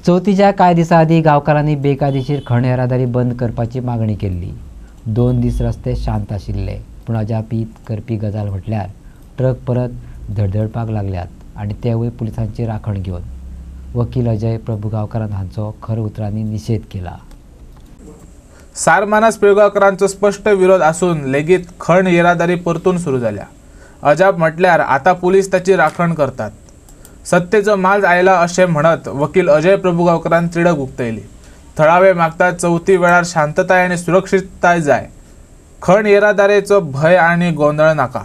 चवथीच्या कांय दिसां आदीं गांवकारांनी बेकायदेशीर खण येरादारी बंद करपाची मागणी केल्ली। 2 दीस रस्ते शांत आशिल्ले, पूण अजापीत करपी गजाल म्हटल्यार ट्रक परत धडधडपाक लागल्यात आनी तेवूय पुलिसांची राखण घेवन। वकील अजय प्रभू गांवकारान हांचो खर उतरांनी निशेध केला। सारमानास पिळगांवकारांचो स्पष्ट विरोध आसून लेगीत खण येरादारी परतून सुरू जाल्या। अजाप म्हटल्यार आता पुलीस ताची राखण करतात। सत्तेचो माज आयला अशें म्हणत वकील अजय प्रभू गांवकारान तिडक उक्तायली। थळावे मागतात चवथी वेळार शांतताय आनी सुरक्षीतताय जाय। खण येरादारीचो भय आनी गोंधळ नाका।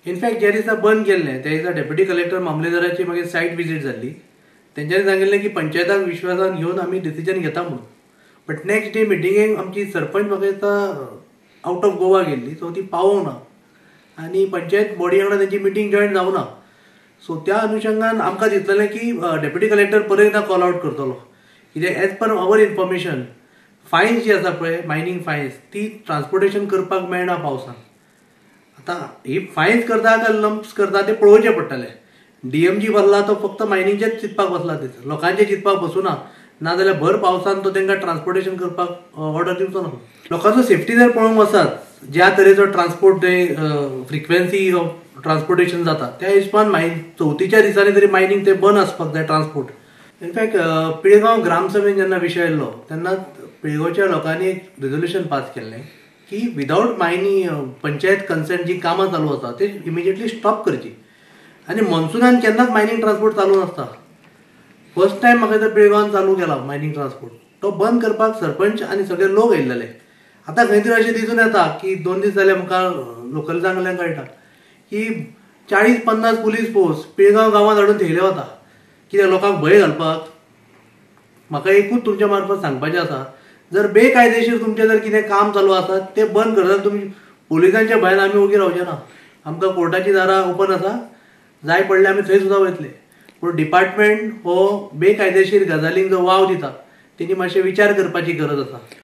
इनफॅक्ट ज्या दिसा बंद केल्लें त्या दिसा डेप्युटी कलेक्टर मामलेदाराची मागीर सायट विजीट जाल्ली। तेंच्यांनी सांगिल्लें की पंचायताक विश्वासान घेवन आमी डिसिजन घेता म्हणून। बट नेक्स्ट डे मिटिंगेक आमची सरपंच म्हाका दिसता आउट ऑफ गोवा गेल्ली, सो ती पावूंक ना आनी पंचायत बॉडी वांगडा तेंची मिटींग जॉयन जावना। सो त्या अनुशंगान आमकां दिसलेलें की डेप्युटी कलेक्टर परत एकदां कॉल आउट करतलो, कित्याक एज पर अवर इन्फॉर्मेशन फायन्स जी आसा पळय मायनींग फायन्स ती ट्रान्सपोर्टेशन करपाक मेळना पावसान। आतां ही फायन्स करता काय लंप्स करता ते पळोवचें पडटलें। डीएमजी भरला तो फक्त मायनिंगचेच चिंतपाक बसला थंयसर, लोकांचे चिंतपाक बसूना, नाजाल्यार भर पावसान तो तांकां ट्रान्सपोर्टेशन करपाक ऑर्डर दिवचो ना। लोकांचो सेफ्टी जर पळोवंक वचत, ज्या तरेचो ट्रान्सपोर्ट फ्रिक्वेन्सी ऑफ ट्रान्सपोर्टेशन जाता त्या हिशोबान चवथीच्या दिसांनी तरी मायनिंग ते बंद आसपाक जाय ट्रान्सपोर्ट। इनफॅक्ट पिळगांव ग्रामसभेन जेन्ना विशय येयल्लो तेन्ना पिळगांवच्या लोकांनी एक रिझोल्युशन पास केल्लें की विदाउट मायनिंग पंचायत कन्सेंट जी कामां चालू आसा ते इमिजिएटली स्टॉप करची आनी मॉन्सुनान केन्नाच मायनिंग ट्रान्सपोर्ट चालू नासता। फर्स्ट टायम म्हाका तर पिळगांवान चालू केला मायनिंग ट्रान्सपोर्ट, तो बंद करपाक सरपंच आनी सगळे लोक येयल्लेले। आतां खंय तरी अशें दिसून येता की 2 दीस जाले म्हाका लोकलिजांकडल्यान कळटा की 40-50 पुलीस पोस्ट पिळगांव गांवांत हाडून थेयले वता, कित्याक लोकांक भंय घालपाक। म्हाका एकूच तुमच्या मार्फत सांगपाचें आसा, जर बेकायदेशीर तुमचें जर कितें काम चालू आसा ते बंद करता तुमी पुलिसांच्या भंयान आमी ओगी रावचे ना। आमकां कोर्टाची दारां ओपन आसा, जाय पडल्यार आमी थंय सुद्दां वयतले। पूण डिपार्टमेंट हो बेकायदेशीर गजालींक जो वाव दिता तेणी मातशें विचार करपाची गरज आसा।